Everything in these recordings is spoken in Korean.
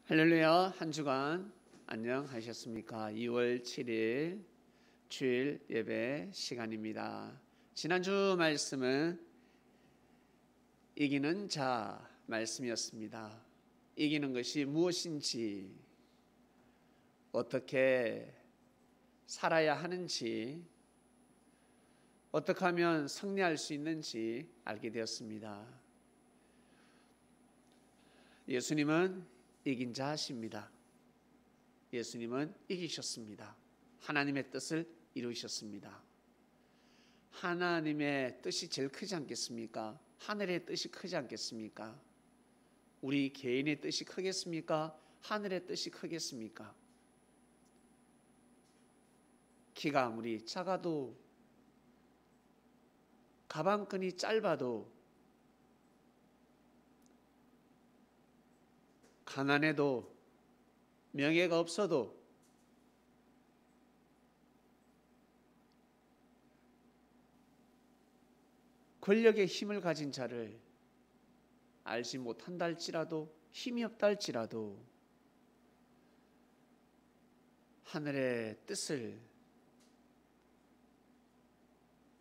할렐루야. 한 주간 안녕하셨습니까? 2월 7일 주일 예배 시간입니다. 지난주 말씀은 이기는 자 말씀이었습니다. 이기는 것이 무엇인지, 어떻게 살아야 하는지, 어떻게 하면 승리할 수 있는지 알게 되었습니다. 예수님은 이긴 자십니다. 예수님은 이기셨습니다. 하나님의 뜻을 이루셨습니다. 하나님의 뜻이 제일 크지 않겠습니까? 하늘의 뜻이 크지 않겠습니까? 우리 개인의 뜻이 크겠습니까? 하늘의 뜻이 크겠습니까? 키가 아무리 작아도, 가방끈이 짧아도, 가난해도, 명예가 없어도 권력의 힘을 가진 자를 알지 못한다 할지라도, 힘이 없다 할지라도 하늘의 뜻을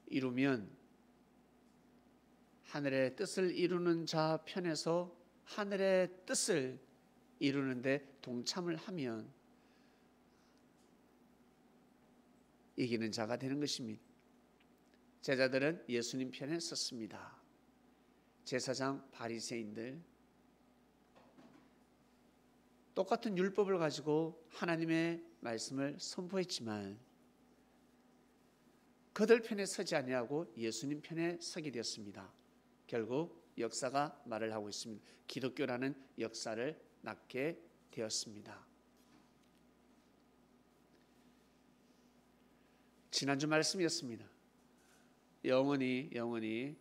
이루면, 하늘의 뜻을 이루는 자 편에서 하늘의 뜻을 이루는데 동참을 하면 이기는 자가 되는 것입니다. 제자들은 예수님 편에 섰습니다. 제사장 바리새인들, 똑같은 율법을 가지고 하나님의 말씀을 선포했지만 그들 편에 서지 아니하고 예수님 편에 서게 되었습니다. 결국 역사가 말을 하고 있습니다. 기독교라는 역사를 낳게 되었습니다. 지난주 말씀이었습니다. 영원히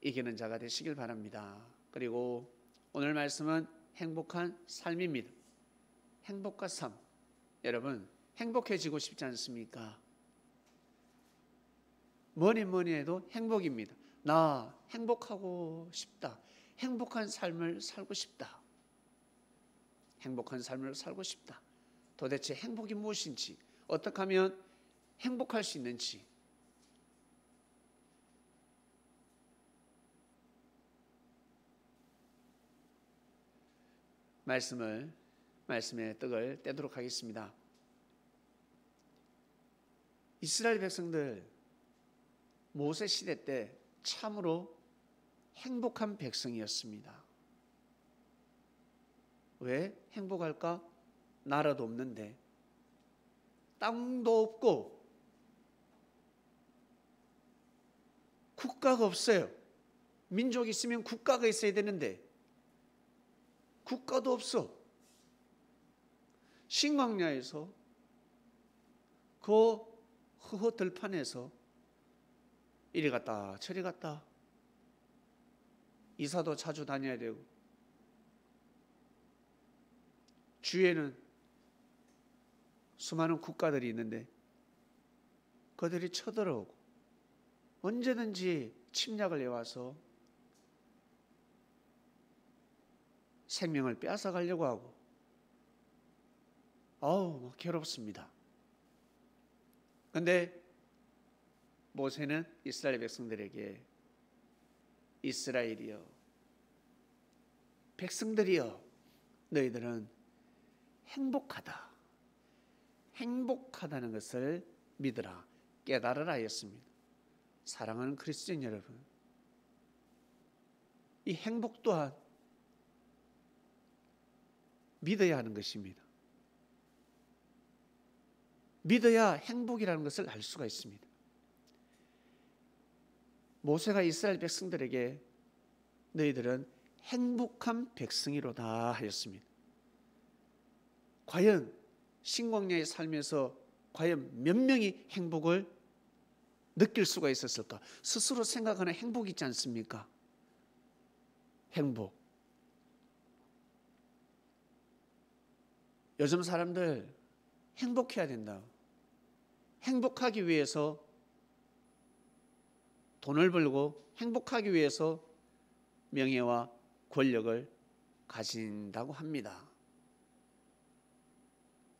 이기는 자가 되시길 바랍니다. 그리고 오늘 말씀은 행복한 삶입니다. 행복한 삶. 여러분, 행복해지고 싶지 않습니까? 뭐니 해도 행복입니다. 나 행복하고 싶다. 행복한 삶을 살고 싶다. 행복한 삶을 살고 싶다. 도대체 행복이 무엇인지, 어떻게 하면 행복할 수 있는지, 말씀의 떡을 떼도록 하겠습니다. 이스라엘 백성들 모세 시대 때 참으로 행복한 백성이었습니다. 왜 행복할까? 나라도 없는데, 땅도 없고, 국가가 없어요. 민족이 있으면 국가가 있어야 되는데 국가도 없어. 신광야에서, 그 허허 들판에서 이리 갔다 저리 갔다, 이사도 자주 다녀야 되고, 주위에는 수많은 국가들이 있는데 그들이 쳐들어오고 언제든지 침략을 해와서 생명을 빼앗아가려고 하고, 괴롭습니다. 그런데 모세는 이스라엘 백성들에게, 이스라엘이여, 백성들이여, 너희들은 행복하다. 행복하다는 것을 믿으라, 깨달으라 하였습니다. 사랑하는 그리스도인 여러분, 이 행복 또한 믿어야 하는 것입니다. 믿어야 행복이라는 것을 알 수가 있습니다. 모세가 이스라엘 백성들에게 너희들은 행복한 백성이로다 하였습니다. 과연 신광야의 삶에서 과연 몇 명이 행복을 느낄 수가 있었을까? 스스로 생각하는 행복이 있지 않습니까? 행복. 요즘 사람들 행복해야 된다. 행복하기 위해서 돈을 벌고, 행복하기 위해서 명예와 권력을 가진다고 합니다.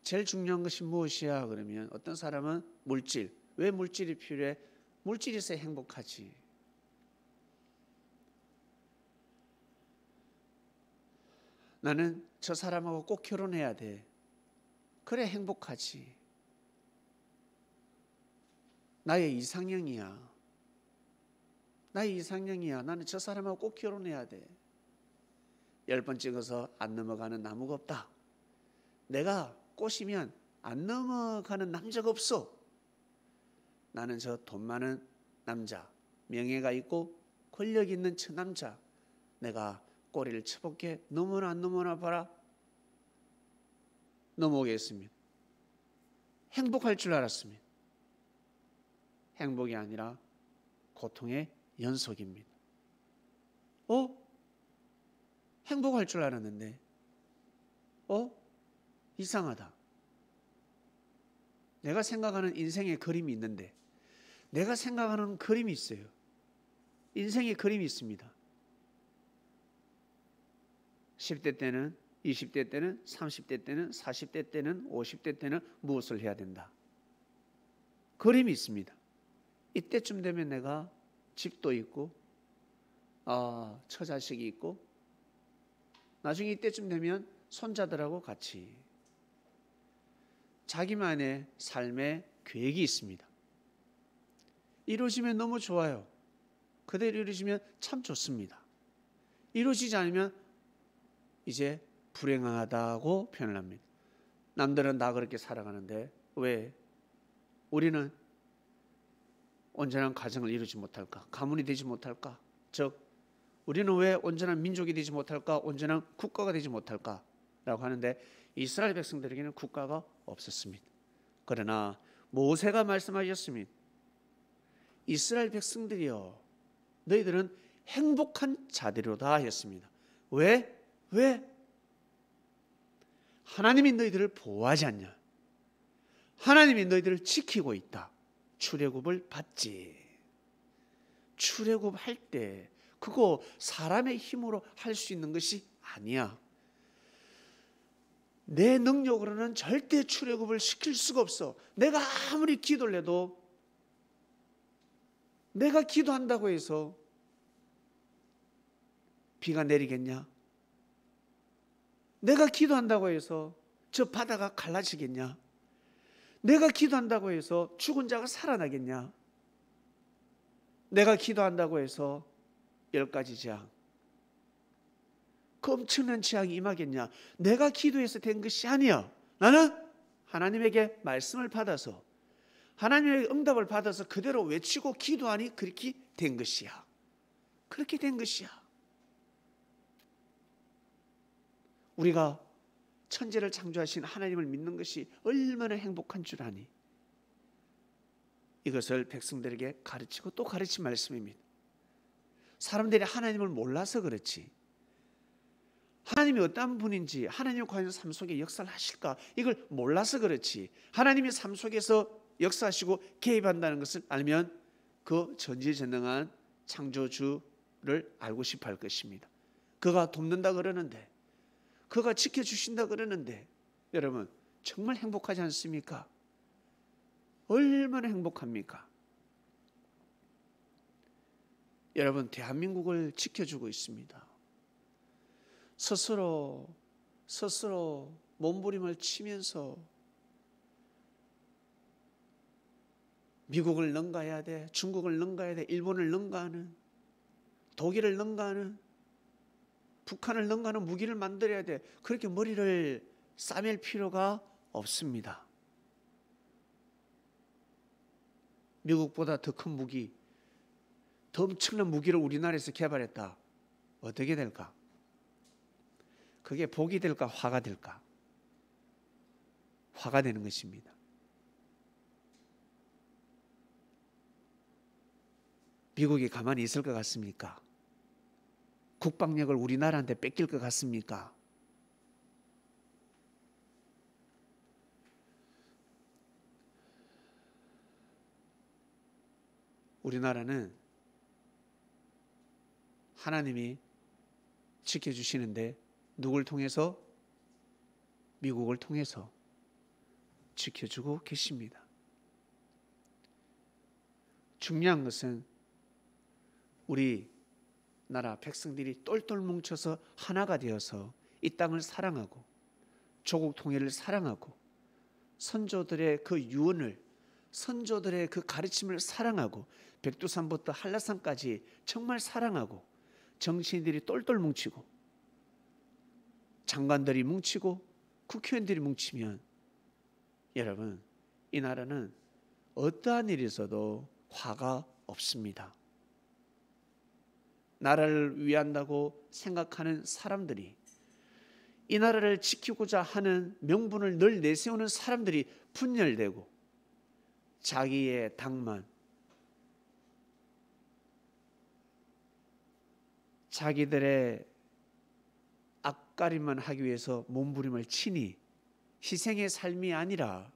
제일 중요한 것이 무엇이야? 그러면 어떤 사람은 물질. 왜 물질이 필요해? 물질이 있어야 행복하지. 나는 저 사람하고 꼭 결혼해야 돼. 그래 행복하지. 나의 이상형이야. 나의 이상형이야. 나는 저 사람하고 꼭 결혼해야 돼. 10번 찍어서 안 넘어가는 나무가 없다. 내가 꼬시면 안 넘어가는 남자가 없어. 나는 저 돈 많은 남자, 명예가 있고 권력 있는 저 남자, 내가 꼬리를 쳐볼게. 넘어나 안 넘어나 봐라. 넘어오겠습니다. 행복할 줄 알았습니다. 행복이 아니라 고통의 연속입니다. 행복할 줄 알았는데 이상하다. 내가 생각하는 인생의 그림이 있는데, 내가 생각하는 그림이 있어요. 인생의 그림이 있습니다. 10대 때는, 20대 때는, 30대 때는, 40대 때는, 50대 때는 무엇을 해야 된다. 그림이 있습니다. 이때쯤 되면 내가 집도 있고 처자식이 있고, 나중에 이때쯤 되면 손자들하고 같이 자기만의 삶의 계획이 있습니다. 이루어지면 너무 좋아요. 그대로 이루어지면 참 좋습니다. 이루어지지 않으면 이제 불행하다고 표현을 합니다. 남들은 다 그렇게 살아가는데 왜 우리는 온전한 가정을 이루지 못할까? 가문이 되지 못할까? 즉 우리는 왜 온전한 민족이 되지 못할까? 온전한 국가가 되지 못할까? 라고 하는데, 이스라엘 백성들에게는 국가가 없었습니다. 그러나 모세가 말씀하셨습니다. 이스라엘 백성들이여, 너희들은 행복한 자들이로다 하였습니다. 왜? 하나님이 너희들을 보호하지 않냐? 하나님이 너희들을 지키고 있다. 출애굽을 받지. 출애굽할 때 그거 사람의 힘으로 할 수 있는 것이 아니야. 내 능력으로는 절대 출애굽을 시킬 수가 없어. 내가 아무리 기도를 해도, 내가 기도한다고 해서 비가 내리겠냐? 내가 기도한다고 해서 저 바다가 갈라지겠냐? 내가 기도한다고 해서 죽은 자가 살아나겠냐? 내가 기도한다고 해서 10가지 재앙, 그 엄청난 재앙이 임하겠냐? 내가 기도해서 된 것이 아니야. 나는 하나님에게 말씀을 받아서, 하나님의 응답을 받아서 그대로 외치고 기도하니 그렇게 된 것이야. 그렇게 된 것이야. 우리가 천지를 창조하신 하나님을 믿는 것이 얼마나 행복한 줄 아니? 이것을 백성들에게 가르치고 또 가르친 말씀입니다. 사람들이 하나님을 몰라서 그렇지, 하나님이 어떤 분인지, 하나님이 과연 삶 속에 역사를 하실까, 이걸 몰라서 그렇지, 하나님이 삶 속에서 역사하시고 개입한다는 것을 알면 그 전지전능한 창조주를 알고 싶어 할 것입니다. 그가 돕는다 그러는데, 그가 지켜주신다 그러는데, 여러분 정말 행복하지 않습니까? 얼마나 행복합니까? 여러분, 대한민국을 지켜주고 있습니다. 스스로 몸부림을 치면서 미국을 능가해야 돼, 중국을 능가해야 돼, 일본을 능가하는, 독일을 능가하는, 북한을 능가하는 무기를 만들어야 돼. 그렇게 머리를 싸맬 필요가 없습니다. 미국보다 더 큰 무기, 더 엄청난 무기를 우리나라에서 개발했다. 어떻게 될까? 그게 복이 될까? 화가 될까? 화가 되는 것입니다. 미국이 가만히 있을 것 같습니까? 국방력을 우리나라한테 뺏길 것 같습니까? 우리나라는 하나님이 지켜주시는데 누굴 통해서? 미국을 통해서 지켜주고 계십니다. 중요한 것은 우리 나라 백성들이 똘똘 뭉쳐서 하나가 되어서 이 땅을 사랑하고 조국 통일을 사랑하고 선조들의 그 유언을, 선조들의 그 가르침을 사랑하고 백두산부터 한라산까지 정말 사랑하고 정치인들이 똘똘 뭉치고 장관들이 뭉치고 국회의원들이 뭉치면 여러분, 이 나라는 어떠한 일이 있어도 화가 없습니다. 나라를 위한다고 생각하는 사람들이, 이 나라를 지키고자 하는 명분을 늘 내세우는 사람들이 분열되고 자기의 당만, 자기들의 앞가림만 하기 위해서 몸부림을 치니 희생의 삶이 아니라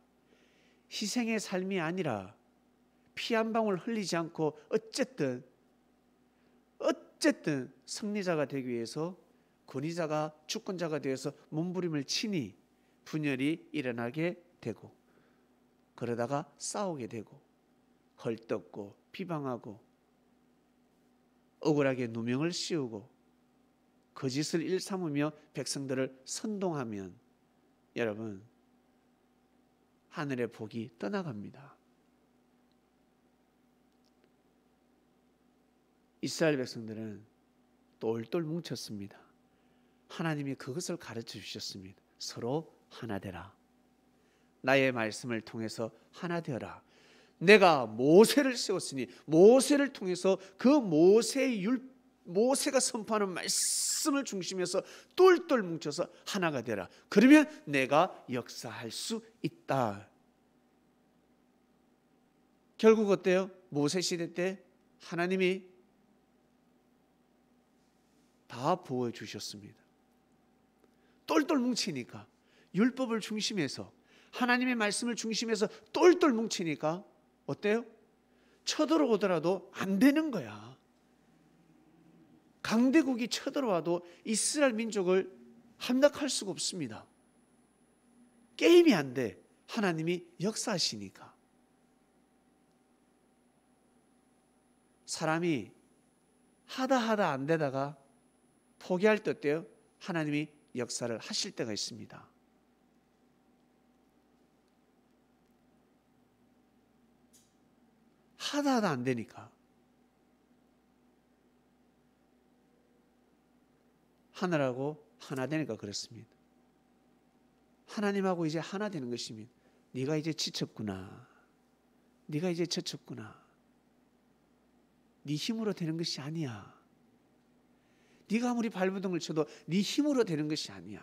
피 한 방울 흘리지 않고 어쨌든 승리자가 되기 위해서 권위자가 주권자가 되어서 몸부림을 치니 분열이 일어나게 되고 그러다가 싸우게 되고 헐뜯고 비방하고 억울하게 누명을 씌우고 거짓을 일삼으며 백성들을 선동하면 여러분, 하늘의 복이 떠나갑니다. 이스라엘 백성들은 똘똘 뭉쳤습니다. 하나님이 그것을 가르쳐 주셨습니다. 서로 하나 되라. 나의 말씀을 통해서 하나 되어라. 내가 모세를 세웠으니 모세를 통해서 그 모세가 선포하는 말씀을 중심에서 똘똘 뭉쳐서 하나가 되라. 그러면 내가 역사할 수 있다. 결국 어때요? 모세 시대 때 하나님이 다 보여주셨습니다. 똘똘 뭉치니까, 율법을 중심해서 하나님의 말씀을 중심해서 똘똘 뭉치니까 어때요? 쳐들어오더라도 안 되는 거야. 강대국이 쳐들어와도 이스라엘 민족을 함락할 수가 없습니다. 게임이 안 돼. 하나님이 역사하시니까. 사람이 하다 안 되다가 포기할 때 어때요? 하나님이 역사를 하실 때가 있습니다. 하다 안 되니까. 하늘하고 하나 되니까 그렇습니다. 하나님하고 이제 하나 되는 것입니다. 네가 이제 지쳤구나. 네가 이제 지쳤구나. 네 힘으로 되는 것이 아니야. 네가 아무리 발버둥을 쳐도 네 힘으로 되는 것이 아니야.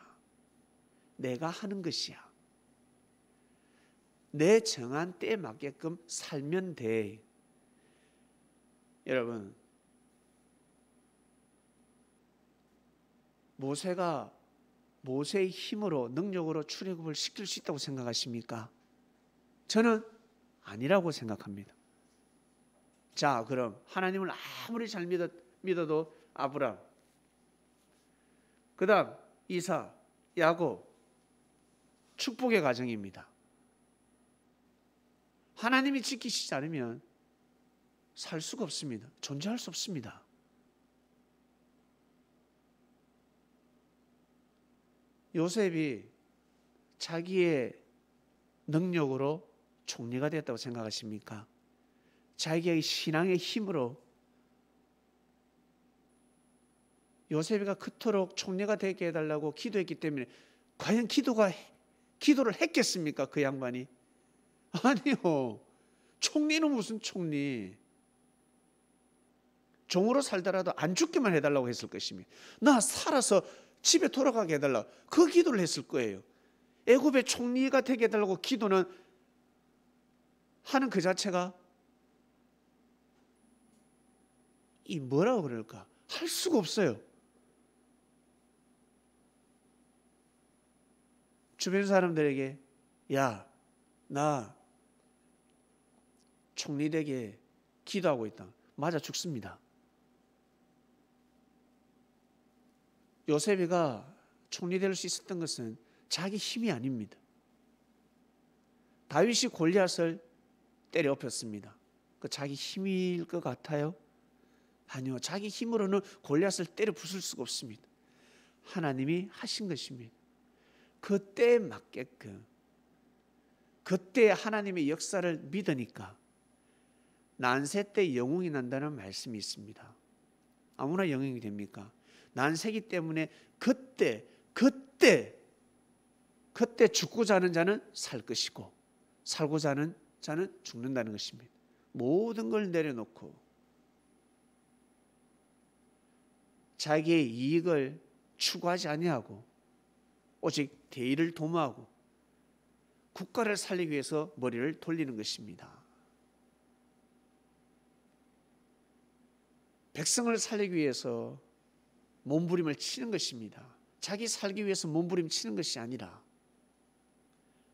내가 하는 것이야. 내 정한 때에 맞게끔 살면 돼. 여러분, 모세가 모세의 힘으로 능력으로 출애굽을 시킬 수 있다고 생각하십니까? 저는 아니라고 생각합니다. 자, 그럼 하나님을 아무리 잘 믿어도 아브람, 그 다음 이삭, 야곱, 축복의 가정입니다. 하나님이 지키시지 않으면 살 수가 없습니다. 존재할 수 없습니다. 요셉이 자기의 능력으로 총리가 되었다고 생각하십니까? 자기의 신앙의 힘으로 요셉이가 그토록 총리가 되게 해달라고 기도했기 때문에 과연 기도를 했겠습니까? 그 양반이? 아니요. 총리는 무슨 총리? 종으로 살더라도 안 죽기만 해달라고 했을 것입니다. 나 살아서 집에 돌아가게 해달라. 그 기도를 했을 거예요. 애굽의 총리가 되게 해달라고 기도는 하는 그 자체가 이 뭐라고 그럴까? 할 수가 없어요. 주변 사람들에게 야, 나 총리 되게 기도하고 있다. 맞아 죽습니다. 요셉이가 총리 될 수 있었던 것은 자기 힘이 아닙니다. 다윗이 골리앗을 때려 엎었습니다. 그 자기 힘일 것 같아요? 아니요. 자기 힘으로는 골리앗을 때려 부술 수가 없습니다. 하나님이 하신 것입니다. 그때에 맞게끔, 그때 하나님의 역사를 믿으니까 난세 때 영웅이 난다는 말씀이 있습니다. 아무나 영웅이 됩니까? 난세기 때문에 그때 죽고자 하는 자는 살 것이고 살고자 하는 자는 죽는다는 것입니다. 모든 걸 내려놓고 자기의 이익을 추구하지 아니하고 오직 대의를 도모하고 국가를 살리기 위해서 머리를 돌리는 것입니다. 백성을 살리기 위해서 몸부림을 치는 것입니다. 자기 살기 위해서 몸부림 치는 것이 아니라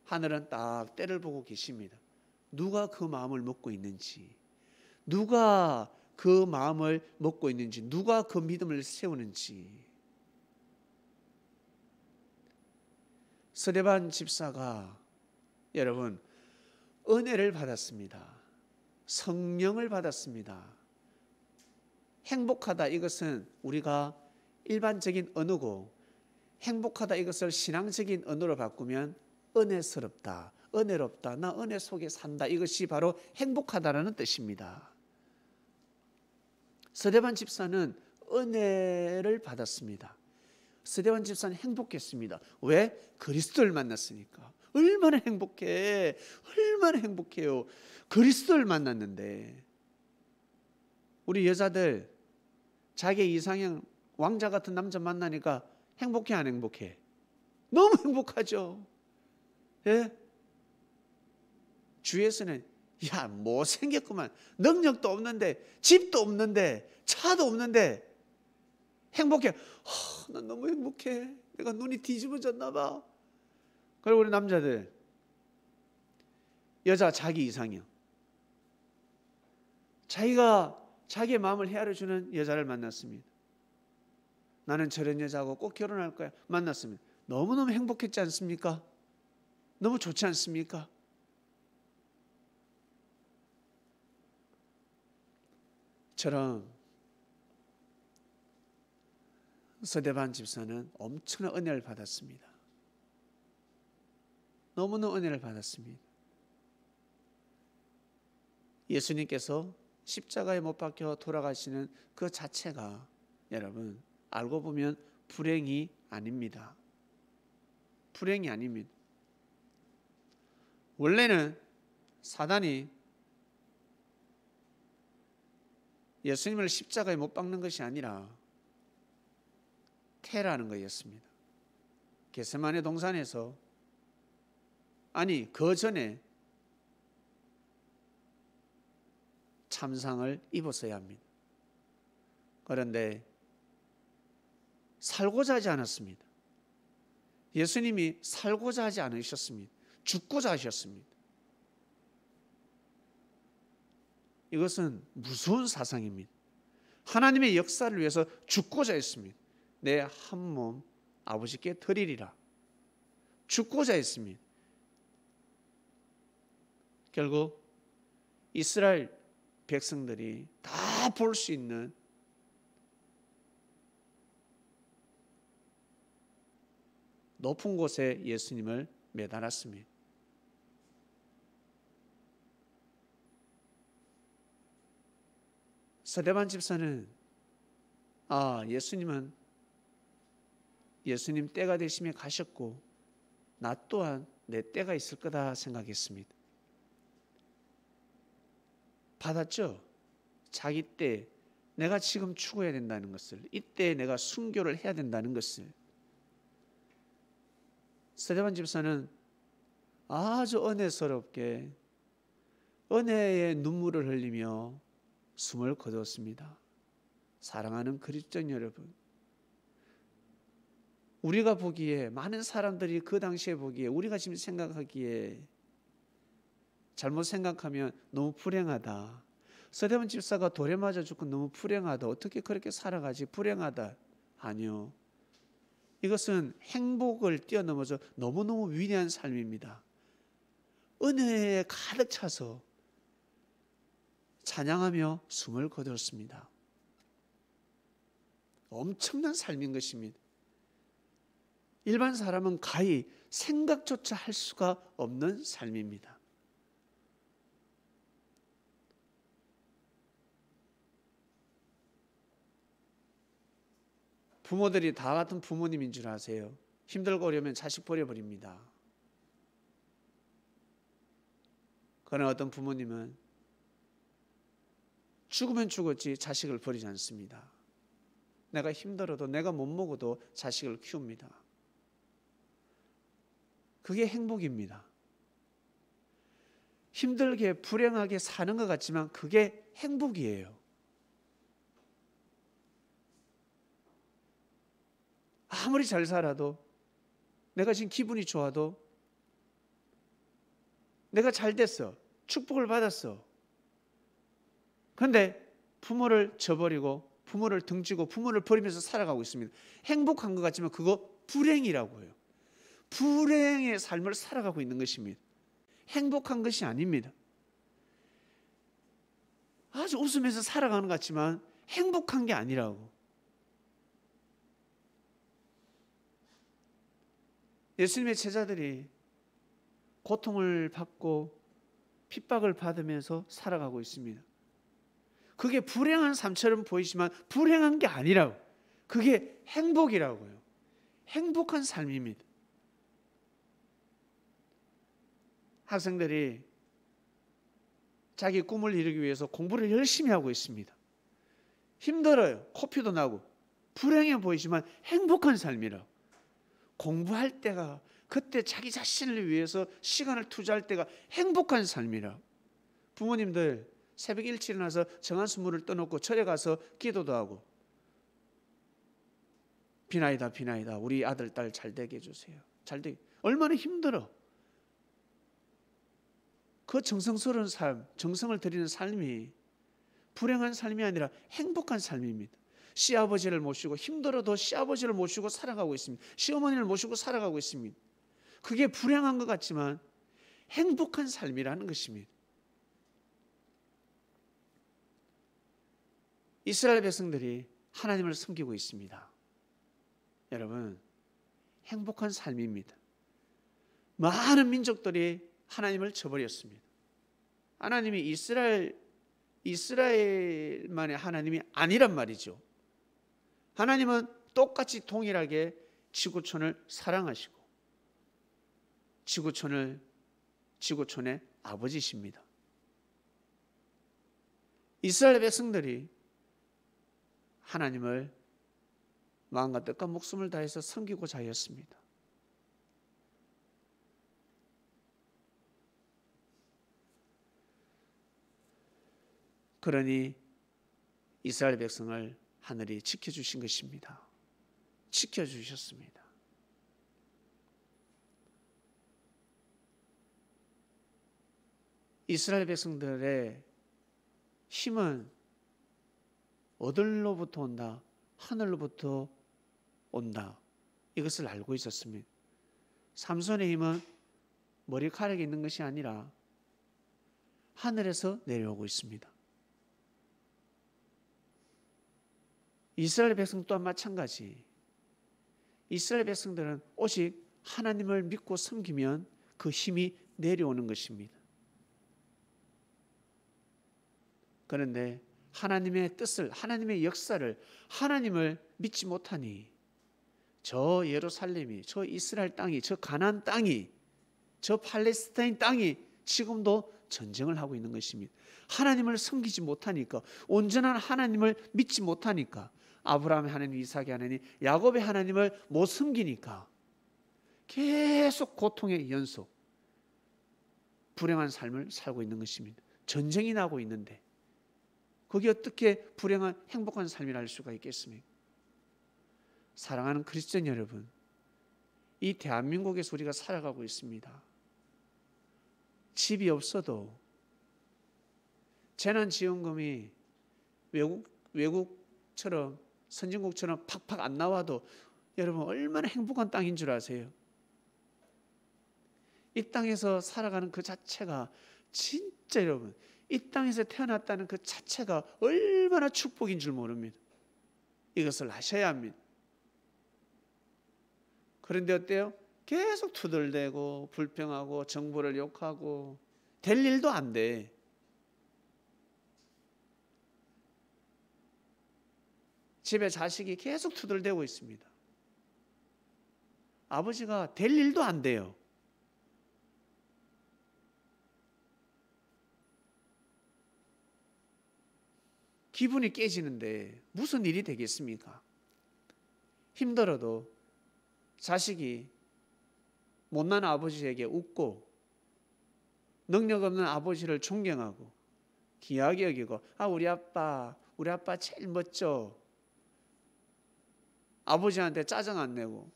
하늘은 딱 때를 보고 계십니다. 누가 그 마음을 먹고 있는지, 누가 그 마음을 먹고 있는지, 누가 그 믿음을 세우는지. 스데반 집사가 여러분 은혜를 받았습니다. 성령을 받았습니다. 행복하다 이것은 우리가 일반적인 언어고, 행복하다 이것을 신앙적인 언어로 바꾸면 은혜스럽다, 은혜롭다, 나 은혜 속에 산다, 이것이 바로 행복하다라는 뜻입니다. 스데반 집사는 은혜를 받았습니다. 스데반 집사는 행복했습니다. 왜? 그리스도를 만났으니까. 얼마나 행복해, 얼마나 행복해요. 그리스도를 만났는데. 우리 여자들 자기 이상형 왕자 같은 남자 만나니까 행복해 안 행복해? 너무 행복하죠. 예? 주위에서는 야 못생겼구만, 능력도 없는데 집도 없는데 차도 없는데 행복해. 난 너무 행복해. 내가 눈이 뒤집어졌나 봐. 그리고 우리 남자들 여자 자기 이상형, 자기가 자기의 마음을 헤아려주는 여자를 만났습니다. 나는 저런 여자하고 꼭 결혼할 거야. 만났습니다. 너무너무 행복했지 않습니까? 너무 좋지 않습니까? 처럼 스데반 집사는 엄청난 은혜를 받았습니다. 너무너무 은혜를 받았습니다. 예수님께서 십자가에 못 박혀 돌아가시는 그 자체가 여러분 알고 보면 불행이 아닙니다. 불행이 아닙니다. 원래는 사단이 예수님을 십자가에 못 박는 것이 아니라 테라는 거였습니다. 겟세마네 동산에서, 아니 그 전에 참상을 입었어야 합니다. 그런데 살고자 하지 않았습니다. 예수님이 살고자 하지 않으셨습니다. 죽고자 하셨습니다. 이것은 무서운 사상입니다. 하나님의 역사를 위해서 죽고자 했습니다. 내 한 몸 아버지께 드리리라. 죽고자 했습니다. 결국 이스라엘 백성들이 다 볼 수 있는 높은 곳에 예수님을 매달았습니다. 스데반 집사는 예수님 때가 되시면 가셨고 나 또한 내 때가 있을 거다 생각했습니다. 받았죠? 자기 때 내가 지금 추구해야 된다는 것을, 이때 내가 순교를 해야 된다는 것을. 스데반 집사는 아주 은혜스럽게 은혜의 눈물을 흘리며 숨을 거두었습니다. 사랑하는 그리스도인 여러분, 우리가 보기에, 많은 사람들이 그 당시에 보기에, 우리가 지금 생각하기에 잘못 생각하면 너무 불행하다. 스데반 집사가 돌에 맞아 죽고 너무 불행하다. 어떻게 그렇게 살아가지? 불행하다. 아니요. 이것은 행복을 뛰어넘어서 너무너무 위대한 삶입니다. 은혜에 가득 차서 찬양하며 숨을 거두었습니다. 엄청난 삶인 것입니다. 일반 사람은 가히 생각조차 할 수가 없는 삶입니다. 부모들이 다 같은 부모님인 줄 아세요? 힘들고 어려우면 자식 버려버립니다. 그러나 어떤 부모님은 죽으면 죽었지 자식을 버리지 않습니다. 내가 힘들어도 내가 못 먹어도 자식을 키웁니다. 그게 행복입니다. 힘들게 불행하게 사는 것 같지만 그게 행복이에요. 아무리 잘 살아도, 내가 지금 기분이 좋아도, 내가 잘 됐어, 축복을 받았어. 그런데 부모를 저버리고 부모를 등지고 부모를 버리면서 살아가고 있습니다. 행복한 것 같지만 그거 불행이라고 해요. 불행의 삶을 살아가고 있는 것입니다. 행복한 것이 아닙니다. 아주 웃으면서 살아가는 것 같지만 행복한 게 아니라고. 예수님의 제자들이 고통을 받고 핍박을 받으면서 살아가고 있습니다. 그게 불행한 삶처럼 보이지만 불행한 게 아니라고. 그게 행복이라고요. 행복한 삶입니다. 학생들이 자기 꿈을 이루기 위해서 공부를 열심히 하고 있습니다. 힘들어요. 코피도 나고 불행해 보이지만 행복한 삶이라고. 공부할 때가, 그때 자기 자신을 위해서 시간을 투자할 때가 행복한 삶이라. 부모님들 새벽 일찍 일어나서 정한수물을 떠놓고 절에 가서 기도도 하고, 비나이다 비나이다 우리 아들 딸 잘 되게 해주세요. 잘 되게. 얼마나 힘들어. 그 정성스러운 삶, 정성을 들이는 삶이 불행한 삶이 아니라 행복한 삶입니다. 시아버지를 모시고 힘들어도 시아버지를 모시고 살아가고 있습니다. 시어머니를 모시고 살아가고 있습니다. 그게 불행한 것 같지만 행복한 삶이라는 것입니다. 이스라엘 백성들이 하나님을 섬기고 있습니다. 여러분, 행복한 삶입니다. 많은 민족들이 하나님을 저버렸습니다. 하나님이 이스라엘만의 하나님이 아니란 말이죠. 하나님은 똑같이 동일하게 지구촌을 사랑하시고 지구촌의 아버지십니다. 이스라엘 백성들이 하나님을 마음과 뜻과 목숨을 다해서 섬기고자 하였습니다. 그러니 이스라엘 백성을 하늘이 지켜주신 것입니다. 지켜주셨습니다. 이스라엘 백성들의 힘은 어디로부터 온다? 하늘로부터 온다. 이것을 알고 있었습니다. 삼손의 힘은 머리카락에 있는 것이 아니라 하늘에서 내려오고 있습니다. 이스라엘 백성 또한 마찬가지. 이스라엘 백성들은 오직 하나님을 믿고 섬기면 그 힘이 내려오는 것입니다. 그런데 하나님의 뜻을, 하나님의 역사를, 하나님을 믿지 못하니 저 예루살렘이, 저 이스라엘 땅이, 저 가나안 땅이, 저 팔레스타인 땅이 지금도 전쟁을 하고 있는 것입니다. 하나님을 섬기지 못하니까, 온전한 하나님을 믿지 못하니까, 아브라함의 하나님, 이삭의 하나님, 야곱의 하나님을 못 섬기니까 계속 고통의 연속, 불행한 삶을 살고 있는 것입니다. 전쟁이 나고 있는데 그게 어떻게 불행한 행복한 삶이라 할 수가 있겠습니까? 사랑하는 크리스천 여러분, 이 대한민국에서 우리가 살아가고 있습니다. 집이 없어도 재난지원금이 외국처럼, 선진국처럼 팍팍 안 나와도 여러분 얼마나 행복한 땅인 줄 아세요? 이 땅에서 살아가는 그 자체가 진짜 여러분 이 땅에서 태어났다는 그 자체가 얼마나 축복인 줄 모릅니다. 이것을 아셔야 합니다. 그런데 어때요? 계속 투덜대고 불평하고 정부를 욕하고 될 일도 안 돼. 집에 자식이 계속 투덜대고 있습니다. 아버지가 될 일도 안 돼요. 기분이 깨지는데 무슨 일이 되겠습니까? 힘들어도 자식이 못난 아버지에게 웃고 능력 없는 아버지를 존경하고 귀하게 여기고 우리 아빠 제일 멋져. 아버지한테 짜증 안 내고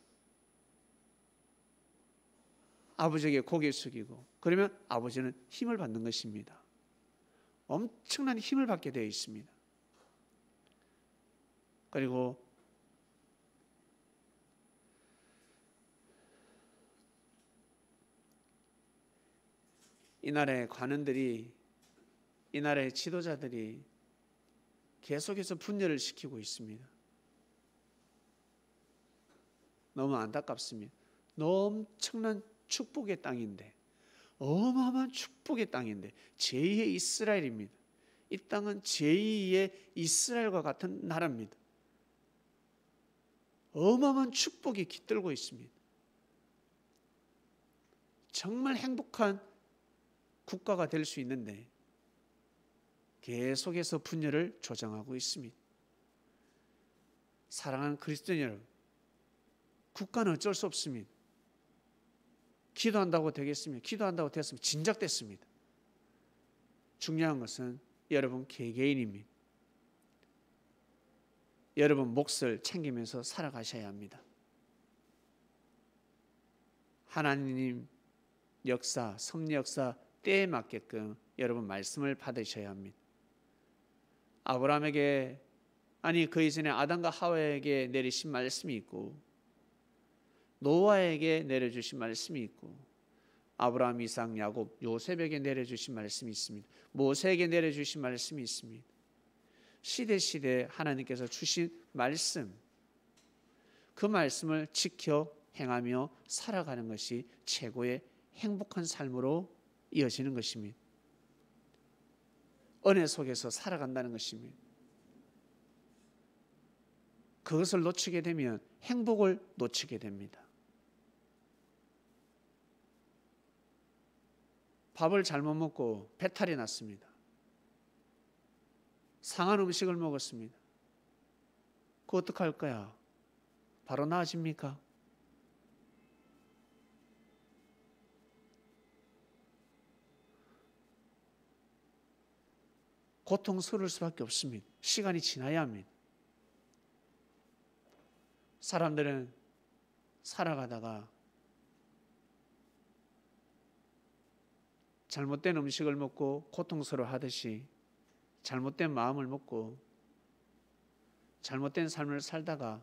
아버지에게 고개 숙이고 그러면 아버지는 힘을 받는 것입니다. 엄청난 힘을 받게 되어 있습니다. 그리고 이 나라의 관원들이 이 나라의 지도자들이 계속해서 분열을 시키고 있습니다. 너무 안타깝습니다. 엄청난 축복의 땅인데 어마어마한 축복의 땅인데 제2의 이스라엘입니다. 이 땅은 제2의 이스라엘과 같은 나라입니다. 어마어마한 축복이 깃들고 있습니다. 정말 행복한 국가가 될 수 있는데 계속해서 분열을 조장하고 있습니다. 사랑하는 그리스도인 여러분, 국가는 어쩔 수 없습니다. 기도한다고 되겠습니다. 기도한다고 됐으면 진작됐습니다. 중요한 것은 여러분 개개인입니다. 여러분 몫을 챙기면서 살아가셔야 합니다. 하나님 역사, 섭리 역사 때에 맞게끔 여러분 말씀을 받으셔야 합니다. 아브라함에게 그 이전에 아담과 하와에게 내리신 말씀이 있고 노아에게 내려주신 말씀이 있고 아브라함, 이삭, 야곱, 요셉에게 내려주신 말씀이 있습니다. 모세에게 내려주신 말씀이 있습니다. 시대 하나님께서 주신 말씀, 그 말씀을 지켜 행하며 살아가는 것이 최고의 행복한 삶으로 이어지는 것입니다. 은혜 속에서 살아간다는 것입니다. 그것을 놓치게 되면 행복을 놓치게 됩니다. 밥을 잘못 먹고 배탈이 났습니다. 상한 음식을 먹었습니다. 그거 어떡할 거야? 바로 나아집니까? 고통스러울 수밖에 없습니다. 시간이 지나야 합니다. 사람들은 살아가다가 잘못된 음식을 먹고 고통스러워 하듯이 잘못된 마음을 먹고 잘못된 삶을 살다가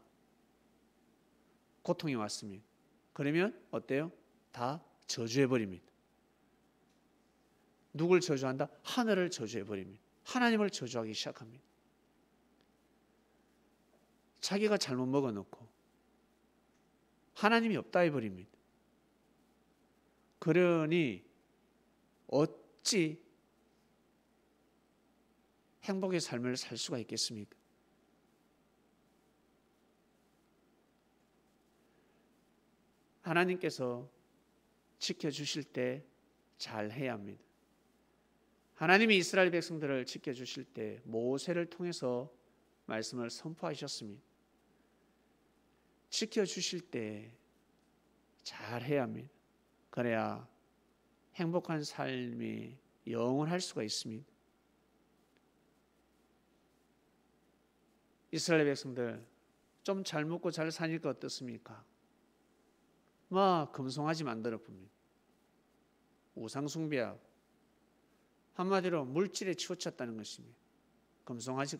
고통이 왔습니다. 그러면 어때요? 다 저주해버립니다. 누굴 저주한다? 하늘을 저주해버립니다. 하나님을 저주하기 시작합니다. 자기가 잘못 먹어놓고 하나님이 없다 해버립니다. 그러니 어찌 행복의 삶을 살 수가 있겠습니까? 하나님께서 지켜주실 때 잘해야 합니다. 하나님이 이스라엘 백성들을 지켜주실 때 모세를 통해서 말씀을 선포하셨습니다. 지켜주실 때 잘해야 합니다. 그래야 행복한 삶이 영원할 수가 있습니다. 이스라엘 백성들 좀 잘 먹고 잘 사니까 어떻습니까? 금송아지 만들어 봅니다. 우상숭배하고 한마디로 물질에 치우쳤다는 것입니다. 금송아지.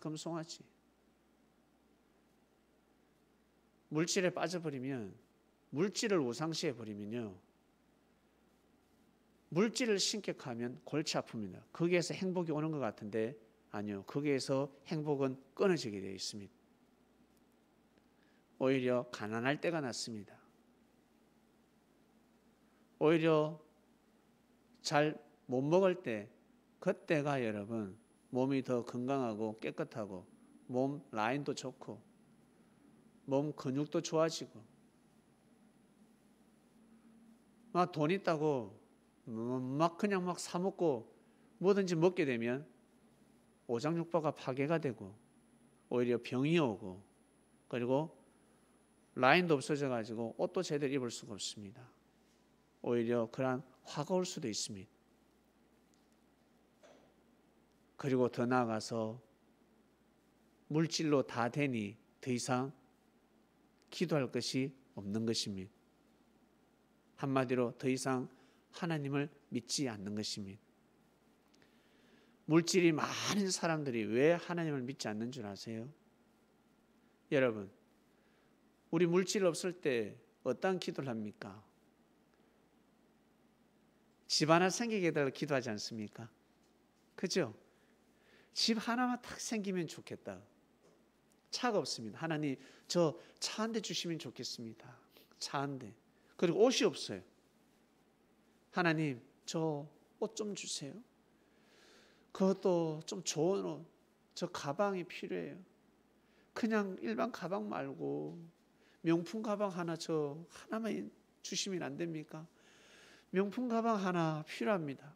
물질에 빠져버리면, 물질을 우상시해 버리면요, 물질을 신격하면 골치 아픕니다. 거기에서 행복이 오는 것 같은데 아니요, 거기에서 행복은 끊어지게 되어 있습니다. 오히려 가난할 때가 낫습니다. 오히려 잘 못 먹을 때, 그때가 여러분 몸이 더 건강하고 깨끗하고 몸 라인도 좋고 몸 근육도 좋아지고, 막 돈 있다고 막 그냥 막 사 먹고 뭐든지 먹게 되면 오장육부가 파괴가 되고 오히려 병이 오고, 그리고 라인도 없어져 가지고 옷도 제대로 입을 수가 없습니다. 오히려 그러한 화가 올 수도 있습니다. 그리고 더 나아가서 물질로 다 되니 더 이상 기도할 것이 없는 것입니다. 한마디로 더 이상 하나님을 믿지 않는 것입니다. 물질이 많은 사람들이 왜 하나님을 믿지 않는 줄 아세요? 여러분, 우리 물질 없을 때 어떤 기도를 합니까? 집 하나 생기게 해달라고 기도하지 않습니까? 그죠? 집 하나만 탁 생기면 좋겠다. 차가 없습니다. 하나님, 저 차 한 대 주시면 좋겠습니다. 차 한 대. 그리고 옷이 없어요. 하나님, 저 옷 좀 주세요. 그것도 좀 좋은 옷, 저 가방이 필요해요. 그냥 일반 가방 말고 명품 가방 하나, 저 하나만 주시면 안 됩니까? 명품 가방 하나 필요합니다.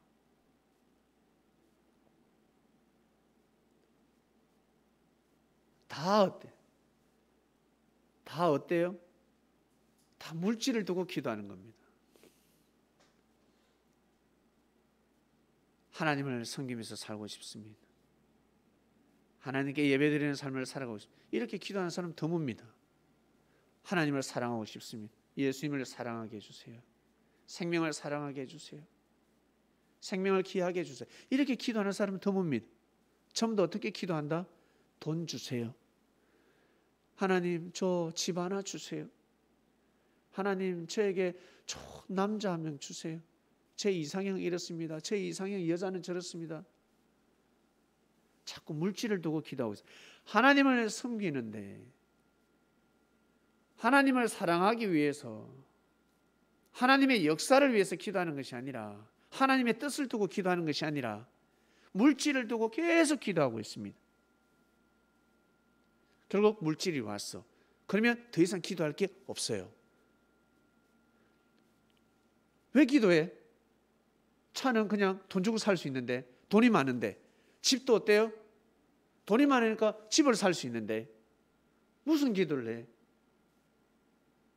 다 어때? 다 어때요? 다 물질을 두고 기도하는 겁니다. 하나님을 섬기면서 살고 싶습니다. 하나님께 예배드리는 삶을 살아가고 싶습니다. 이렇게 기도하는 사람 드뭅니다. 하나님을 사랑하고 싶습니다. 예수님을 사랑하게 해주세요. 생명을 사랑하게 해주세요. 생명을 귀하게 해주세요. 이렇게 기도하는 사람은 드뭅니다. 전부 다 어떻게 기도한다? 돈 주세요. 하나님, 저 집 하나 주세요. 하나님, 저에게 좋은 남자 한 명 주세요. 제 이상형 이렇습니다. 제 이상형 여자는 저렇습니다. 자꾸 물질을 두고 기도하고 있어요. 하나님을 섬기는데, 하나님을 사랑하기 위해서, 하나님의 역사를 위해서 기도하는 것이 아니라, 하나님의 뜻을 두고 기도하는 것이 아니라 물질을 두고 계속 기도하고 있습니다. 결국 물질이 왔어. 그러면 더 이상 기도할 게 없어요. 왜 기도해? 차는 그냥 돈 주고 살 수 있는데, 돈이 많은데. 집도 어때요? 돈이 많으니까 집을 살 수 있는데 무슨 기도를 해?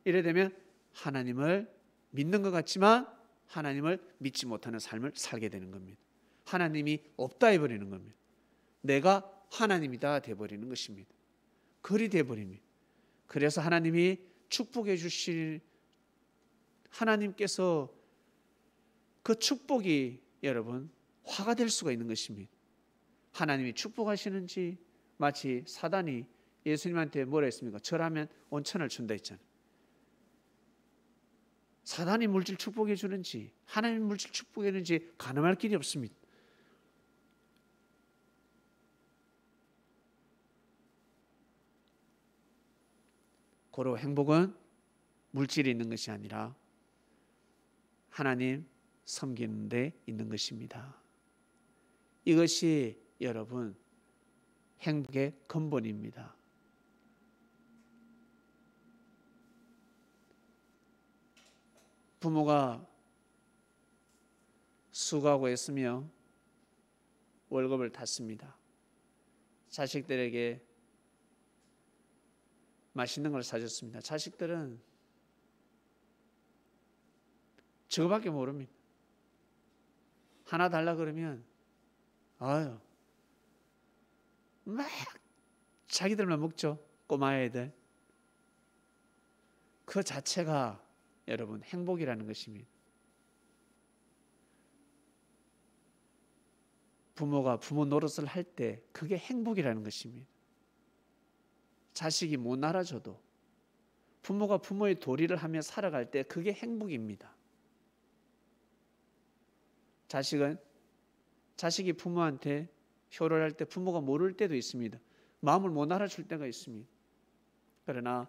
이래 되면 하나님을 믿는 것 같지만 하나님을 믿지 못하는 삶을 살게 되는 겁니다. 하나님이 없다 해버리는 겁니다. 내가 하나님이다 돼버리는 것입니다. 글이 돼버립니다. 그래서 하나님이 축복해 주실, 하나님께서 그 축복이 여러분 화가 될 수가 있는 것입니다. 하나님이 축복하시는지, 마치 사단이 예수님한테 뭐라 했습니까? 절하면 온천을 준다 했잖아요. 사단이 물질 축복해 주는지 하나님 물질 축복해 주는지 가늠할 길이 없습니다. 고로 행복은 물질이 있는 것이 아니라 하나님 섬기는 데 있는 것입니다. 이것이 여러분 행복의 근본입니다. 부모가 수고하고 했으며 월급을 탔습니다. 자식들에게 맛있는 걸 사줬습니다. 자식들은 저거밖에 모릅니다. 하나 달라 그러면 아유 막 자기들만 먹죠. 꼬마 애들. 그 자체가 여러분 행복이라는 것입니다. 부모가 부모 노릇을 할 때 그게 행복이라는 것입니다. 자식이 못 알아줘도 부모가 부모의 도리를 하며 살아갈 때 그게 행복입니다. 자식이 부모한테 효를 할 때 부모가 모를 때도 있습니다. 마음을 못 알아줄 때가 있습니다. 그러나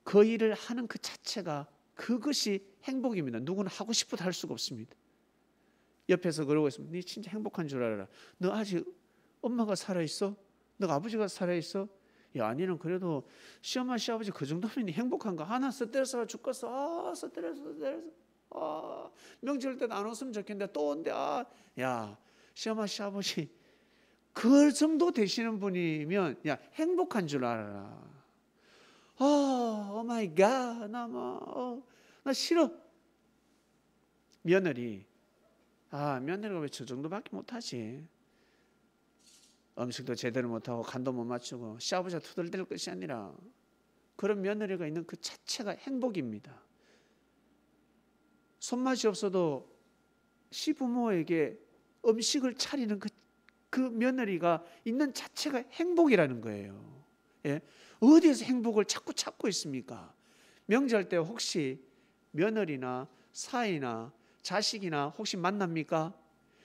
그 일을 하는 그 자체가 그것이 행복입니다. 누구는 하고 싶어도 할 수가 없습니다. 옆에서 그러고 있으면 네 진짜 행복한 줄 알아라. 너 아직 엄마가 살아있어? 너 아버지가 살아있어? 야, 니는 그래도 시엄마 시아버지 그 정도면 네 행복한가? 하나 스트레스가 죽겠어. 스트레스. 명절 때도 안 왔으면 좋겠는데 또 온대. 야, 시엄마 시아버지 그 정도 되시는 분이면 야, 행복한 줄 알아라. 오 마이 갓, 나 싫어. 며느리가 왜 저 정도밖에 못하지? 음식도 제대로 못하고 간도 못 맞추고 시아버지가 투덜댈 것이 아니라 그런 며느리가 있는 그 자체가 행복입니다. 손맛이 없어도 시부모에게 음식을 차리는 그 며느리가 있는 자체가 행복이라는 거예요. 예? 어디에서 행복을 자꾸 찾고 있습니까? 명절 때 혹시 며느리나 사이나 자식이나 혹시 만납니까?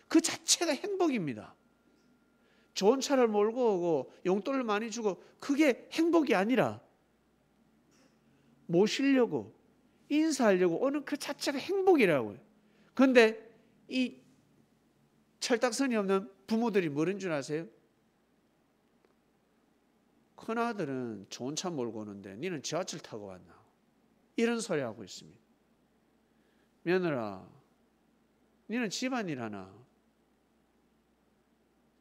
그 자체가 행복입니다. 좋은 차를 몰고 오고 용돈을 많이 주고 그게 행복이 아니라 모시려고 인사하려고 오는 그 자체가 행복이라고요. 그런데 이 철딱선이 없는 부모들이 뭐는 줄 아세요? 큰아들은 좋은 차 몰고 오는데 니는 지하철 타고 왔나? 이런 소리 하고 있습니다. 며느라, 니는 집안일 하나?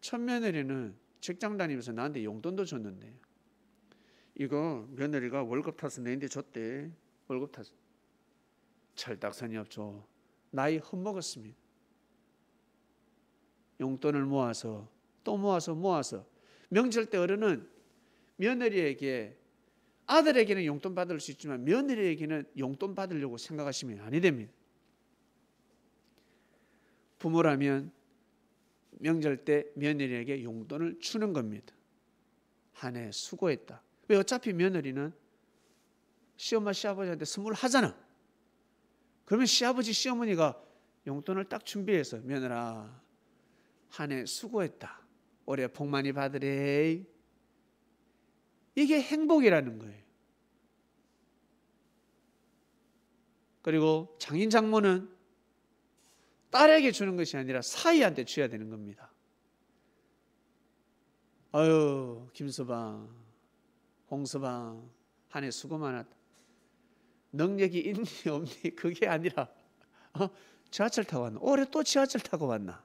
첫며느리는 직장 다니면서 나한테 용돈도 줬는데 이거 며느리가 월급 타서 내한테 줬대. 월급 타서. 철딱선이 없죠. 나이 헛먹었습니다. 용돈을 모아서 또 모아서 명절 때 어른은 며느리에게 아들에게는 용돈 받을 수 있지만 며느리에게는 용돈 받으려고 생각하시면 아니 됩니다. 부모라면 명절 때 며느리에게 용돈을 주는 겁니다. 한 해 수고했다. 왜? 어차피 며느리는 시엄마 시아버지한테 선물을 하잖아. 그러면 시아버지 시어머니가 용돈을 딱 준비해서 며느라 한 해 수고했다. 올해 복 많이 받으래. 이게 행복이라는 거예요. 그리고 장인 장모는 딸에게 주는 것이 아니라 사위한테 줘야 되는 겁니다. 아유, 김서방, 홍서방, 한 해 수고 많았다. 능력이 있니 없니 그게 아니라 지하철 타고 왔나? 올해 또 지하철 타고 왔나?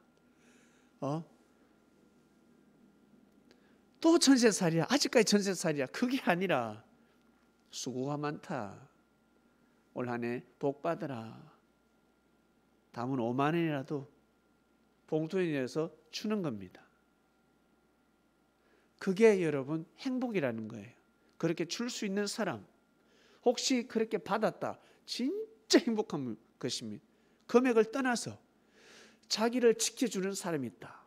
또 전세살이야. 아직까지 전세살이야. 그게 아니라 수고가 많다. 올 한 해 복 받으라. 다음은 5만 원이라도 봉투에 넣어서 주는 겁니다. 그게 여러분 행복이라는 거예요. 그렇게 줄 수 있는 사람, 혹시 그렇게 받았다, 진짜 행복한 것입니다. 금액을 떠나서 자기를 지켜주는 사람이 있다.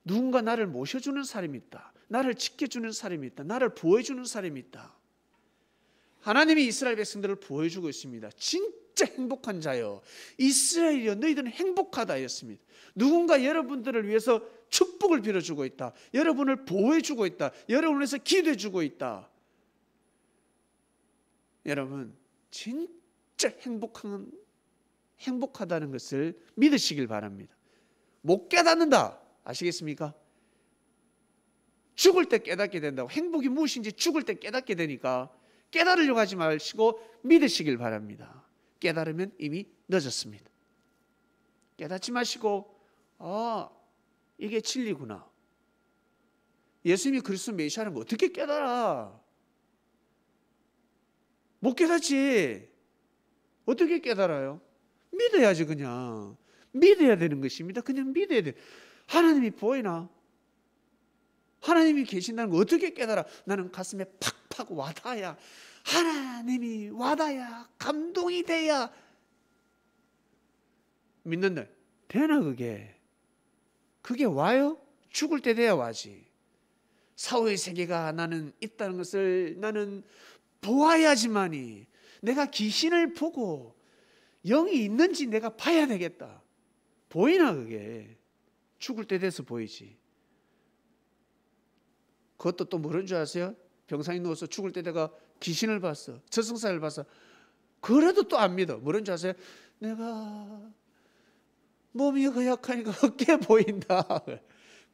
누군가 나를 모셔주는 사람이 있다. 나를 지켜주는 사람이 있다. 나를 보호해주는 사람이 있다. 하나님이 이스라엘 백성들을 보호해주고 있습니다. 진짜 행복한 자여, 이스라엘이여 너희들은 행복하다 였습니다. 누군가 여러분들을 위해서 축복을 빌어주고 있다. 여러분을 보호해주고 있다. 여러분을 위해서 기도해주고 있다. 여러분 진짜 행복하다는 것을 믿으시길 바랍니다. 못 깨닫는다 아시겠습니까? 죽을 때 깨닫게 된다고. 행복이 무엇인지 죽을 때 깨닫게 되니까 깨달으려고 하지 마시고 믿으시길 바랍니다. 깨달으면 이미 늦었습니다. 깨닫지 마시고 이게 진리구나. 예수님이 그리스도 메시아는 거 어떻게 깨달아? 못 깨닫지. 어떻게 깨달아요? 믿어야지. 그냥 믿어야 되는 것입니다. 그냥 믿어야 돼. 하나님이 보이나? 하나님이 계신다는 거 어떻게 깨달아? 나는 가슴에 팍팍 와닿아야, 하나님이 와닿아야, 감동이 돼야 믿는다. 되나 그게? 그게 와요? 죽을 때 돼야 와지. 사후의 세계가 나는 있다는 것을 나는 보아야지만이, 내가 귀신을 보고 영이 있는지 내가 봐야 되겠다. 보이나 그게? 죽을 때 돼서 보이지. 그것도 또 모르는 줄 아세요? 병상에 누워서 죽을 때 내가 귀신을 봤어, 저승사를 봤어. 그래도 또 안 믿어. 모르는 줄 아세요? 내가 몸이 허약하니까 어깨 보인다.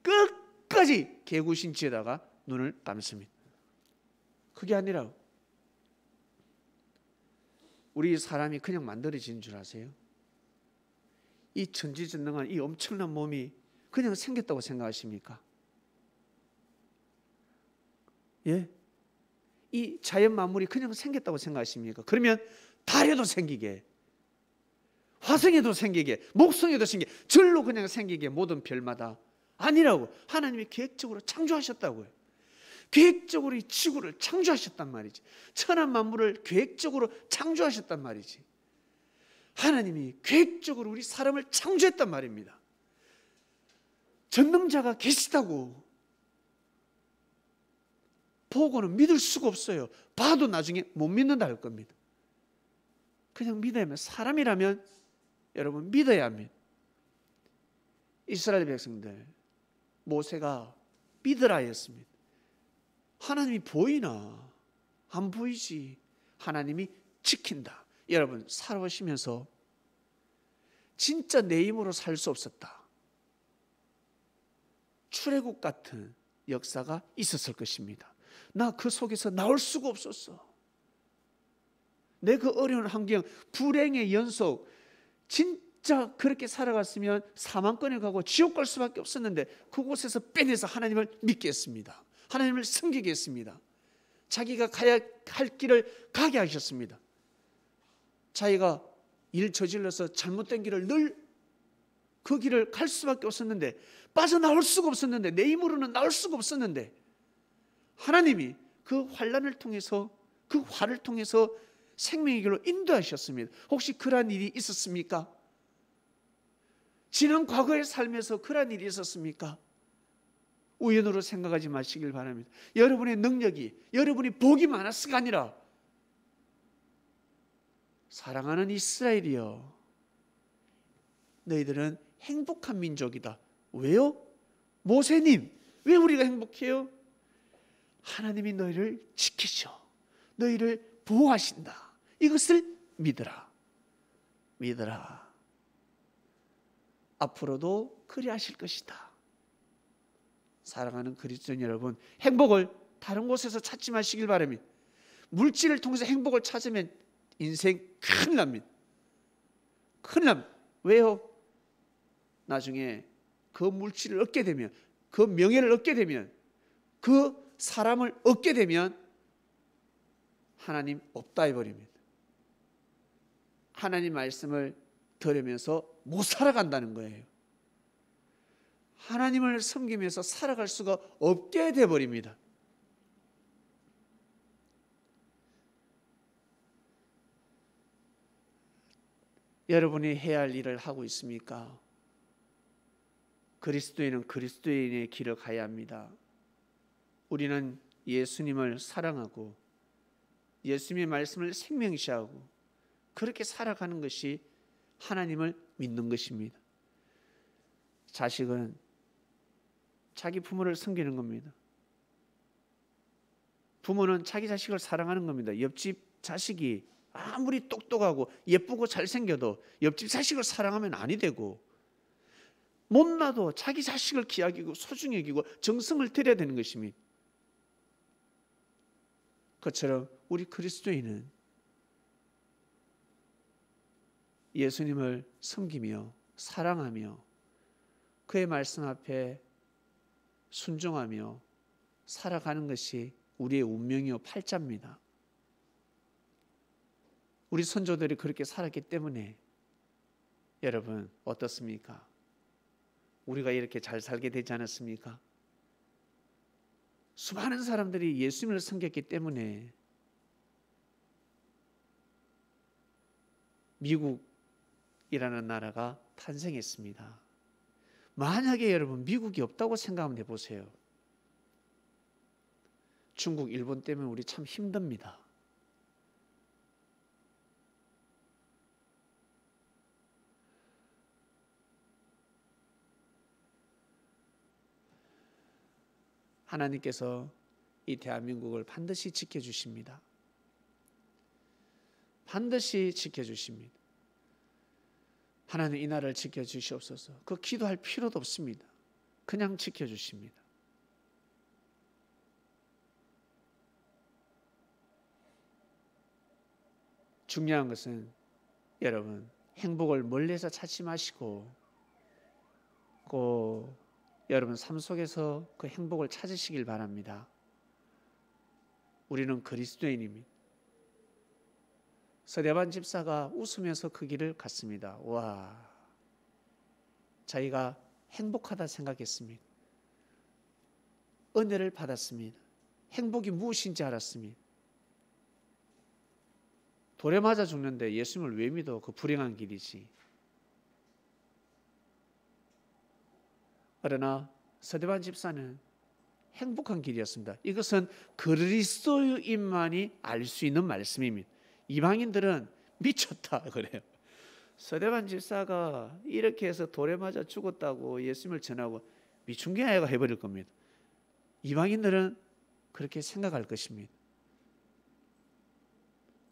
끝까지 개구신치에다가 눈을 감습니다. 그게 아니라 우리 사람이 그냥 만들어지는 줄 아세요? 이 천지전능한 이 엄청난 몸이 그냥 생겼다고 생각하십니까? 예? 이 자연 만물이 그냥 생겼다고 생각하십니까? 그러면 달에도 생기게, 화성에도 생기게, 목성에도 생기게, 절로 그냥 생기게, 모든 별마다. 아니라고. 하나님이 계획적으로 창조하셨다고요. 계획적으로 이 지구를 창조하셨단 말이지. 천한 만물을 계획적으로 창조하셨단 말이지. 하나님이 계획적으로 우리 사람을 창조했단 말입니다. 전능자가 계시다고 보고는 믿을 수가 없어요. 봐도 나중에 못 믿는다 할 겁니다. 그냥 믿어야 합니다. 사람이라면 여러분 믿어야 합니다. 이스라엘 백성들, 모세가 믿으라 했습니다. 하나님이 보이나? 안 보이지. 하나님이 지킨다. 여러분 살아오시면서 진짜 내 힘으로 살 수 없었다. 출애굽 같은 역사가 있었을 것입니다. 나 그 속에서 나올 수가 없었어. 내 그 어려운 환경, 불행의 연속, 진짜 그렇게 살아갔으면 사망권에 가고 지옥 갈 수밖에 없었는데 그곳에서 빼내서 하나님을 믿게 했습니다. 하나님을 섬기게 했습니다. 자기가 가야 할 길을 가게 하셨습니다. 자기가 일 저질러서 잘못된 길을 늘 그 길을 갈 수밖에 없었는데, 빠져나올 수가 없었는데, 내 힘으로는 나올 수가 없었는데 하나님이 그 환난을 통해서, 그 화를 통해서 생명의 길로 인도하셨습니다. 혹시 그러한 일이 있었습니까? 지난 과거의 삶에서 그러한 일이 있었습니까? 우연으로 생각하지 마시길 바랍니다. 여러분의 능력이, 여러분이 복이 많았을가 아니라, 사랑하는 이스라엘이여, 너희들은 행복한 민족이다. 왜요? 모세님, 왜 우리가 행복해요? 하나님이 너희를 지키셔, 너희를 보호하신다. 이것을 믿으라. 믿으라. 앞으로도 그리 하실 것이다. 사랑하는 그리스도인 여러분, 행복을 다른 곳에서 찾지 마시길 바랍니다. 물질을 통해서 행복을 찾으면 인생 큰일 납니다. 큰일 납니다. 왜요? 나중에 그 물질을 얻게 되면, 그 명예를 얻게 되면, 그 사람을 얻게 되면 하나님 없다 해버립니다. 하나님 말씀을 들으면서 못 살아간다는 거예요. 하나님을 섬기면서 살아갈 수가 없게 되어버립니다. 여러분이 해야 할 일을 하고 있습니까? 그리스도인은 그리스도인의 길을 가야 합니다. 우리는 예수님을 사랑하고 예수님의 말씀을 생명시하고 그렇게 살아가는 것이 하나님을 믿는 것입니다. 자식은 자기 부모를 섬기는 겁니다. 부모는 자기 자식을 사랑하는 겁니다. 옆집 자식이 아무리 똑똑하고 예쁘고 잘생겨도 옆집 자식을 사랑하면 아니 되고, 못나도 자기 자식을 귀하게 여기고 소중히 여기고 정성을 들여야 되는 것입니다. 그처럼 우리 그리스도인은 예수님을 섬기며 사랑하며 그의 말씀 앞에 순종하며 살아가는 것이 우리의 운명이요 팔자입니다. 우리 선조들이 그렇게 살았기 때문에 여러분 어떻습니까? 우리가 이렇게 잘 살게 되지 않았습니까? 수많은 사람들이 예수님을 섬겼기 때문에 미국이라는 나라가 탄생했습니다. 만약에 여러분 미국이 없다고 생각하면 해보세요. 중국, 일본 때문에 우리 참 힘듭니다. 하나님께서 이 대한민국을 반드시 지켜주십니다. 반드시 지켜주십니다. 하나님 이 나라를 지켜주시옵소서. 그 기도할 필요도 없습니다. 그냥 지켜주십니다. 중요한 것은 여러분 행복을 멀리서 찾지 마시고 꼭 여러분 삶 속에서 그 행복을 찾으시길 바랍니다. 우리는 그리스도인입니다. 서대반 집사가 웃으면서 그 길을 갔습니다. 와, 자기가 행복하다 생각했습니다. 은혜를 받았습니다. 행복이 무엇인지 알았습니다. 돌에 맞아 죽는데 예수님을 왜 믿어? 그 불행한 길이지. 그러나 서대반 집사는 행복한 길이었습니다. 이것은 그리스도인만이 알 수 있는 말씀입니다. 이방인들은 미쳤다 그래요. 서대반 집사가 이렇게 해서 돌에 맞아 죽었다고 예수님을 전하고 미친 게 아니가 해버릴 겁니다. 이방인들은 그렇게 생각할 것입니다.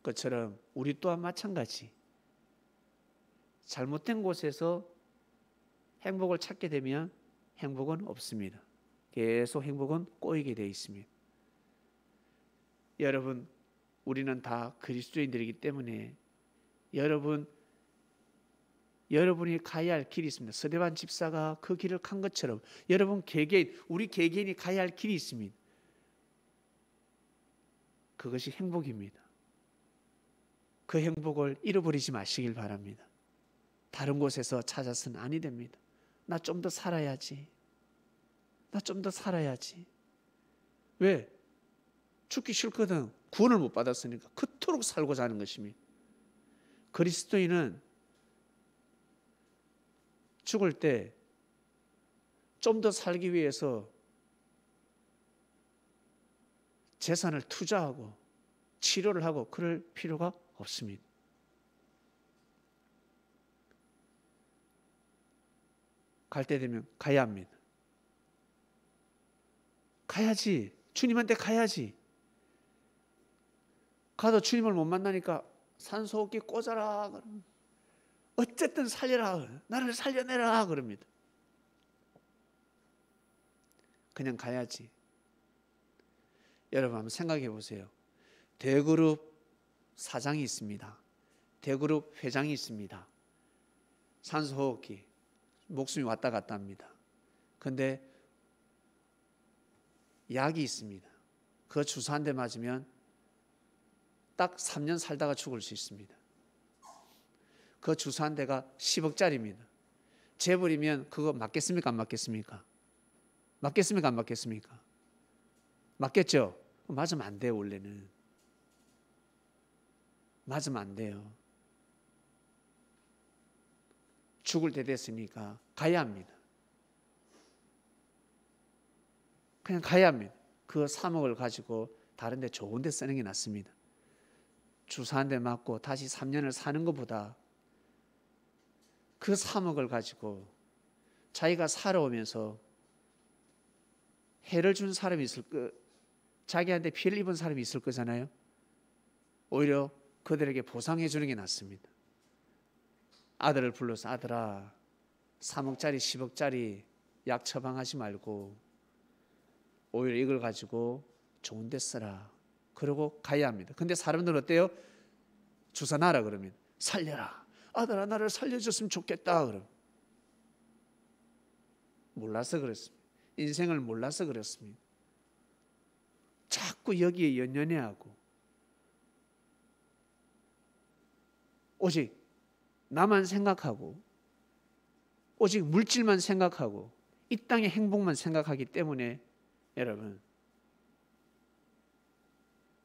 그처럼 우리 또한 마찬가지. 잘못된 곳에서 행복을 찾게 되면 행복은 없습니다. 계속 행복은 꼬이게 되어 있습니다. 여러분, 우리는 다 그리스도인들이기 때문에 여러분이 가야 할 길이 있습니다. 서대반 집사가 그 길을 간 것처럼 여러분 개개인, 우리 개개인이 가야 할 길이 있습니다. 그것이 행복입니다. 그 행복을 잃어버리지 마시길 바랍니다. 다른 곳에서 찾아서는 아니 됩니다. 나 좀 더 살아야지. 나 좀 더 살아야지. 왜? 죽기 싫거든. 구원을 못 받았으니까 그토록 살고자 하는 것입니다. 그리스도인은 죽을 때 좀 더 살기 위해서 재산을 투자하고 치료를 하고 그럴 필요가 없습니다. 갈 때 되면 가야 합니다. 가야지. 주님한테 가야지. 가도 주님을 못 만나니까 산소호흡기 꽂아라. 어쨌든 살려라. 나를 살려내라. 그럽니다. 그냥 가야지. 여러분 한번 생각해 보세요. 대그룹 사장이 있습니다. 대그룹 회장이 있습니다. 산소호흡기 목숨이 왔다 갔다 합니다. 그런데 약이 있습니다. 그 주사 한 대 맞으면 딱 3년 살다가 죽을 수 있습니다. 그 주사 한 대가 10억짜리입니다. 재벌이면 그거 맞겠습니까? 안 맞겠습니까? 맞겠습니까? 안 맞겠습니까? 맞겠죠? 맞으면 안 돼요. 원래는 맞으면 안 돼요. 죽을 때 됐으니까 가야 합니다. 그냥 가야 합니다. 그 3억을 가지고 다른 데 좋은 데 쓰는 게 낫습니다. 주사 한 대 맞고 다시 3년을 사는 것보다 그 3억을 가지고 자기가 살아오면서 해를 준 사람이 있을 거, 자기한테 피해를 입은 사람이 있을 거잖아요. 오히려 그들에게 보상해 주는 게 낫습니다. 아들을 불러서 아들아 3억짜리 10억짜리 약 처방하지 말고 오히려 이걸 가지고 좋은 데 쓰라. 그러고 가야 합니다. 근데 사람들은 어때요? 주사 놔라 그러면 살려라. 아들아 나를 살려줬으면 좋겠다. 그럼 몰라서 그렇습니다. 인생을 몰라서 그렇습니다. 자꾸 여기에 연연해하고 오직 나만 생각하고 오직 물질만 생각하고 이 땅의 행복만 생각하기 때문에 여러분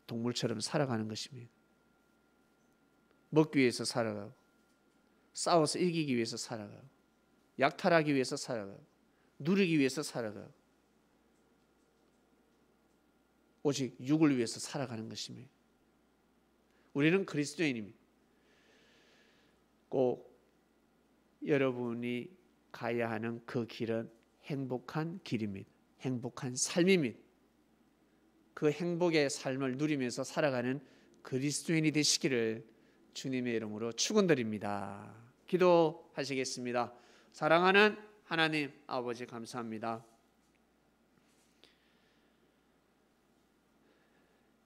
동물처럼 살아가는 것입니다. 먹기 위해서 살아가고 싸워서 이기기 위해서 살아가고 약탈하기 위해서 살아가고 누리기 위해서 살아가고 오직 육을 위해서 살아가는 것입니다. 우리는 그리스도인입니다. 꼭 여러분이 가야 하는 그 길은 행복한 길입니다. 행복한 삶입니다. 그 행복의 삶을 누리면서 살아가는 그리스도인이 되시기를 주님의 이름으로 축원드립니다. 기도하시겠습니다. 사랑하는 하나님 아버지, 감사합니다.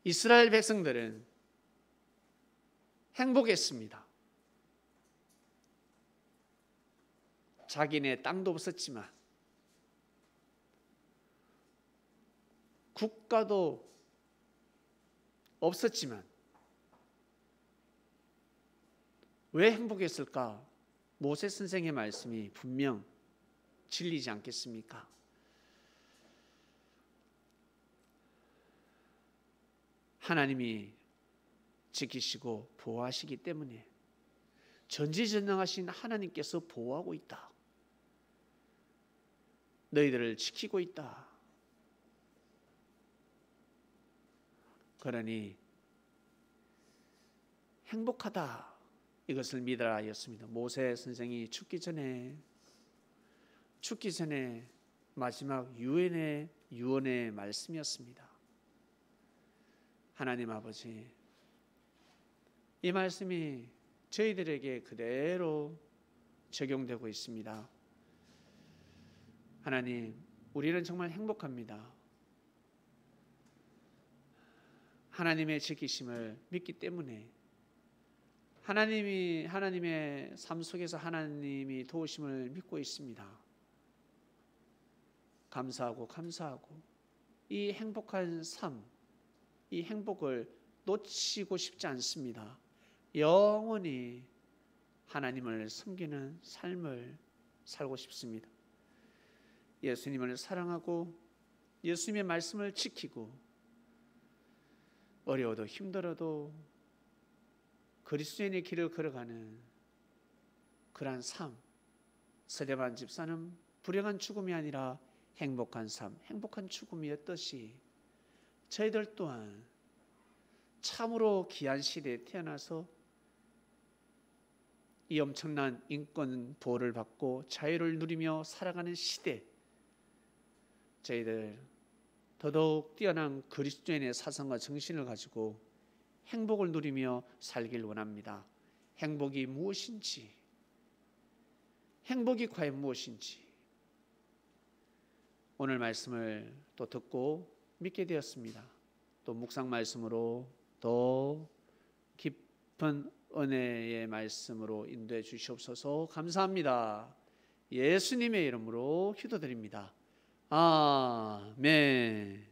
이스라엘 백성들은 행복했습니다. 자기네 땅도 없었지만, 국가도 없었지만 왜 행복했을까? 모세 선생의 말씀이 분명 진리지 않겠습니까? 하나님이 지키시고 보호하시기 때문에, 전지전능하신 하나님께서 보호하고 있다, 너희들을 지키고 있다. 그러니 행복하다, 이것을 믿으라 하였습니다. 모세 선생이 죽기 전에 마지막 유언의 말씀이었습니다. 하나님 아버지, 이 말씀이 저희들에게 그대로 적용되고 있습니다. 하나님, 우리는 정말 행복합니다. 하나님의 지키심을 믿기 때문에, 하나님의 삶 속에서 하나님이 도우심을 믿고 있습니다. 감사하고 이 행복한 삶, 이 행복을 놓치고 싶지 않습니다. 영원히 하나님을 섬기는 삶을 살고 싶습니다. 예수님을 사랑하고 예수님의 말씀을 지키고, 어려워도 힘들어도 그리스도인의 길을 걸어가는 그러한 삶, 스데반 집사는 불행한 죽음이 아니라 행복한 삶, 행복한 죽음이었듯이 저희들 또한 참으로 귀한 시대에 태어나서 이 엄청난 인권 보호를 받고 자유를 누리며 살아가는 시대, 저희들 더더욱 뛰어난 그리스도인의 사상과 정신을 가지고 행복을 누리며 살길 원합니다. 행복이 무엇인지, 행복이 과연 무엇인지 오늘 말씀을 또 듣고 믿게 되었습니다. 또 묵상 말씀으로 더 깊은 은혜의 말씀으로 인도해 주시옵소서. 감사합니다. 예수님의 이름으로 기도드립니다. 아멘.